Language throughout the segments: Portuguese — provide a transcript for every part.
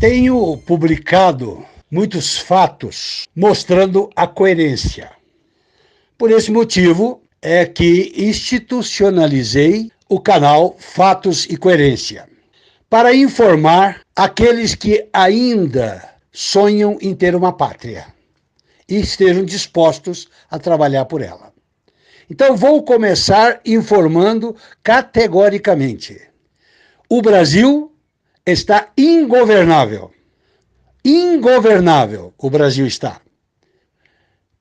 Tenho publicado muitos fatos mostrando a coerência. Por esse motivo é que institucionalizei o canal Fatos e Coerência, para informar aqueles que ainda sonham em ter uma pátria e estejam dispostos a trabalhar por ela. Então vou começar informando categoricamente. O Brasil está ingovernável. Ingovernável o Brasil está.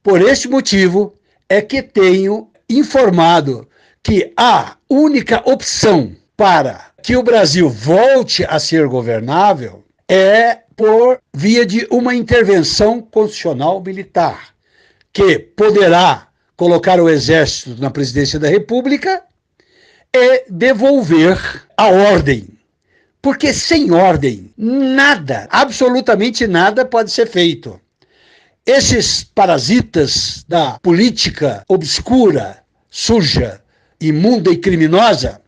Por este motivo é que tenho informado que a única opção para que o Brasil volte a ser governável é por via de uma intervenção constitucional militar, que poderá colocar o Exército na presidência da República e devolver a ordem. Porque sem ordem, nada, absolutamente nada pode ser feito. Esses parasitas da política obscura, suja, imunda e criminosa,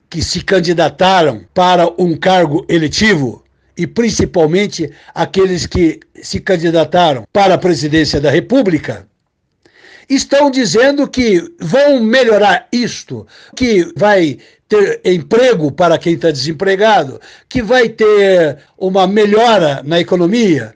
que se candidataram para um cargo eletivo, e principalmente aqueles que se candidataram para a presidência da República, estão dizendo que vão melhorar isto, que vai ter emprego para quem está desempregado, que vai ter uma melhora na economia,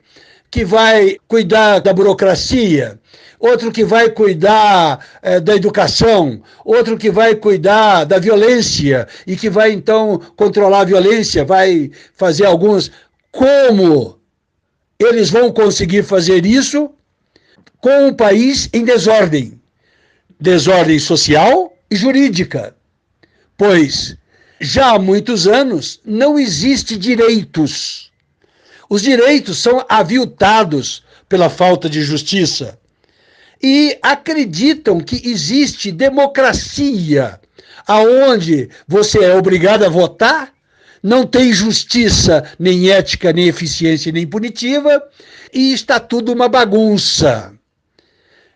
que vai cuidar da burocracia, outro que vai cuidar da educação, outro que vai cuidar da violência e que vai, então, controlar a violência, vai fazer alguns... Como eles vão conseguir fazer isso com o país em desordem? Desordem social e jurídica. Pois já há muitos anos não existem direitos. Os direitos são aviltados pela falta de justiça. E acreditam que existe democracia, aonde você é obrigado a votar, não tem justiça, nem ética, nem eficiência, nem punitiva, e está tudo uma bagunça.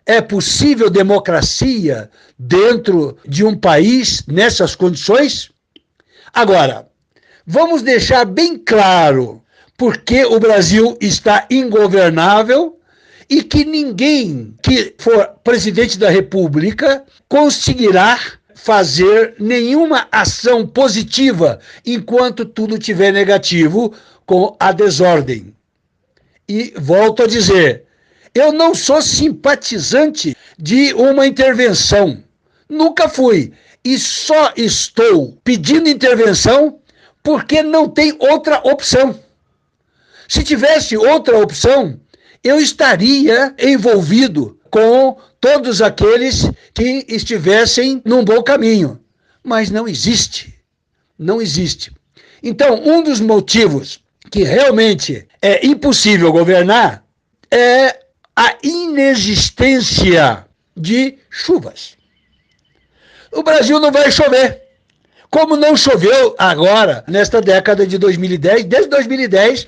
É possível democracia dentro de um país nessas condições? Agora, vamos deixar bem claro por que o Brasil está ingovernável e que ninguém que for presidente da República conseguirá fazer nenhuma ação positiva enquanto tudo estiver negativo com a desordem. E volto a dizer, eu não sou simpatizante de uma intervenção. Nunca fui. E só estou pedindo intervenção porque não tem outra opção. Se tivesse outra opção, eu estaria envolvido com todos aqueles que estivessem num bom caminho. Mas não existe. Não existe. Então, um dos motivos que realmente é impossível governar é a inexistência de chuvas. O Brasil não vai chover. Como não choveu agora, nesta década de 2010, desde 2010,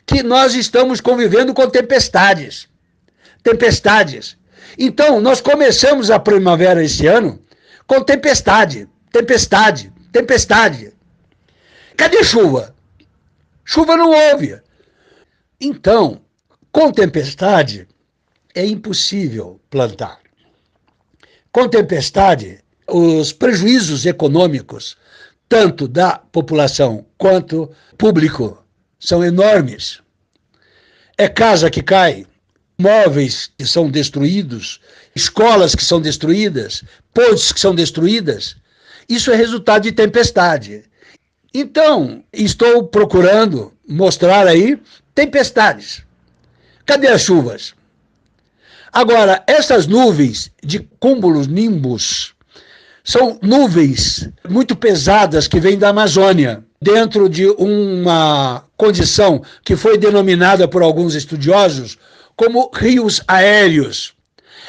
que nós estamos convivendo com tempestades. Tempestades. Então, nós começamos a primavera esse ano com tempestade, tempestade, tempestade. Cadê chuva? Chuva não houve. Então, com tempestade, é impossível plantar. Com tempestade, os prejuízos econômicos, tanto da população quanto público, são enormes. É casa que cai, móveis que são destruídos, escolas que são destruídas, pontes que são destruídas. Isso é resultado de tempestade. Então, estou procurando mostrar aí tempestades. Cadê as chuvas? Agora, essas nuvens de cúmulos nimbus são nuvens muito pesadas que vêm da Amazônia, dentro de uma condição que foi denominada por alguns estudiosos como rios aéreos.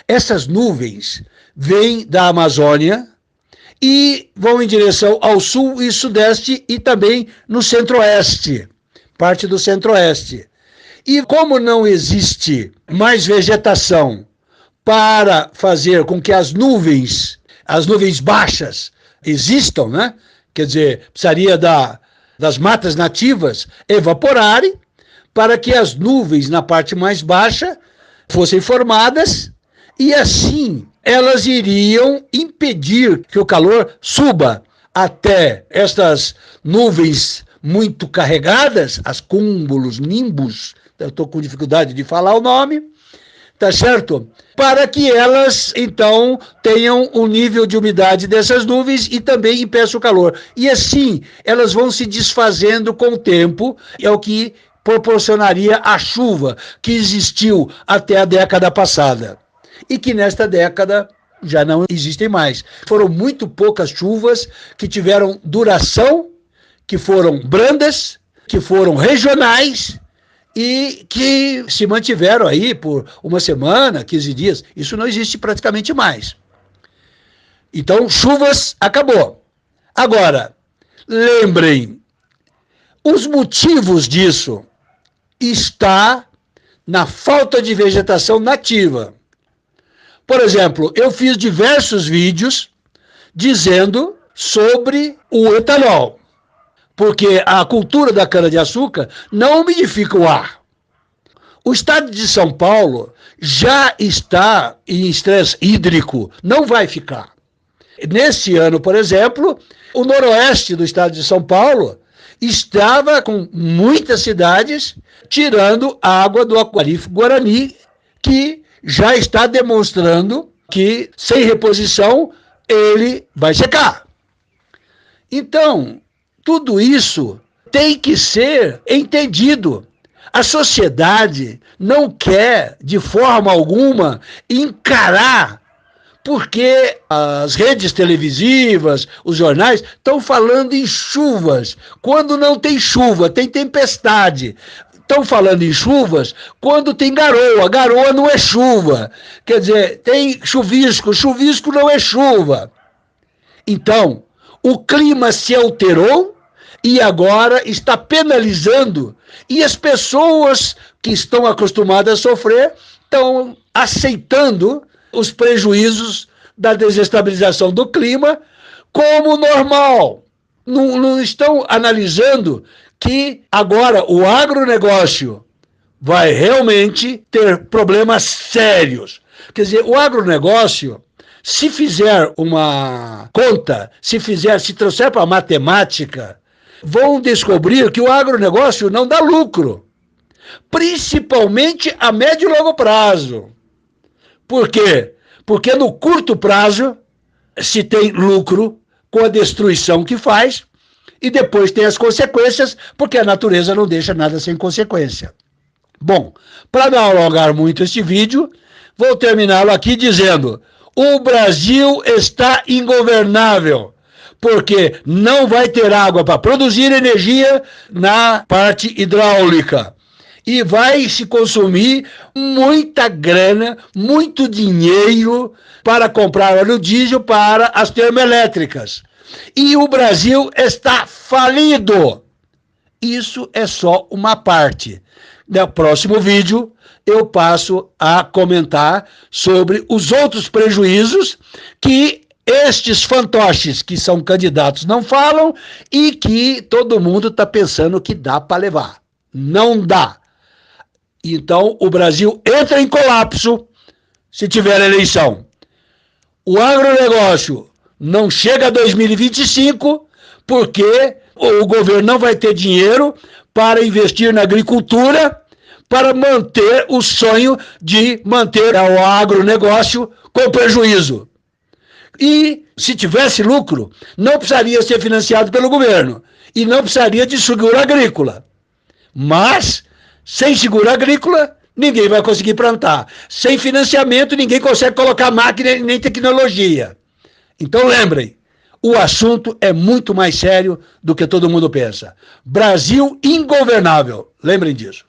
Essas nuvens vêm da Amazônia e vão em direção ao sul e sudeste e também no centro-oeste, parte do centro-oeste. E como não existe mais vegetação para fazer com que as nuvens baixas existam, né? Quer dizer, precisaria das matas nativas evaporarem, para que as nuvens na parte mais baixa fossem formadas e assim elas iriam impedir que o calor suba até estas nuvens muito carregadas, as cúmulos, nimbus, eu estou com dificuldade de falar o nome, tá certo? Para que elas, então, tenham um nível de umidade dessas nuvens e também impeçam o calor. E assim, elas vão se desfazendo com o tempo, é o que proporcionaria a chuva que existiu até a década passada. E que nesta década já não existem mais. Foram muito poucas chuvas que tiveram duração, que foram brandas, que foram regionais e que se mantiveram aí por uma semana, 15 dias. Isso não existe praticamente mais. Então, chuvas, acabou. Agora, lembrem, os motivos disso está na falta de vegetação nativa. Por exemplo, eu fiz diversos vídeos dizendo sobre o etanol, porque a cultura da cana-de-açúcar não umidifica o ar. O estado de São Paulo já está em estresse hídrico, não vai ficar. Nesse ano, por exemplo, o noroeste do estado de São Paulo estava com muitas cidades tirando água do aquífero Guarani, que já está demonstrando que, sem reposição, ele vai secar. Então, tudo isso tem que ser entendido. A sociedade não quer, de forma alguma, encarar, porque as redes televisivas, os jornais, estão falando em chuvas. Quando não tem chuva, tem tempestade. Estão falando em chuvas quando tem garoa. Garoa não é chuva. Quer dizer, tem chuvisco. Chuvisco não é chuva. Então, o clima se alterou e agora está penalizando. E as pessoas que estão acostumadas a sofrer estão aceitando os prejuízos da desestabilização do clima como normal. Não estão analisando que agora o agronegócio vai realmente ter problemas sérios. Quer dizer, o agronegócio, se fizer uma conta, se trouxer para a matemática, vão descobrir que o agronegócio não dá lucro, principalmente a médio e longo prazo. Por quê? Porque no curto prazo se tem lucro com a destruição que faz, e depois tem as consequências, porque a natureza não deixa nada sem consequência. Bom, para não alongar muito este vídeo, vou terminá-lo aqui dizendo: o Brasil está ingovernável, porque não vai ter água para produzir energia na parte hidráulica. E vai se consumir muita grana, muito dinheiro para comprar óleo diesel para as termoelétricas. E o Brasil está falido. Isso é só uma parte. No próximo vídeo, eu passo a comentar sobre os outros prejuízos que estes fantoches que são candidatos não falam e que todo mundo está pensando que dá para levar. Não dá. Então, o Brasil entra em colapso se tiver eleição. O agronegócio não chega a 2025 porque o governo não vai ter dinheiro para investir na agricultura para manter o sonho de manter o agronegócio com prejuízo. E se tivesse lucro, não precisaria ser financiado pelo governo e não precisaria de seguro agrícola. Mas, sem seguro agrícola, ninguém vai conseguir plantar. Sem financiamento, ninguém consegue colocar máquina nem tecnologia. Então lembrem, o assunto é muito mais sério do que todo mundo pensa. Brasil ingovernável. Lembrem disso.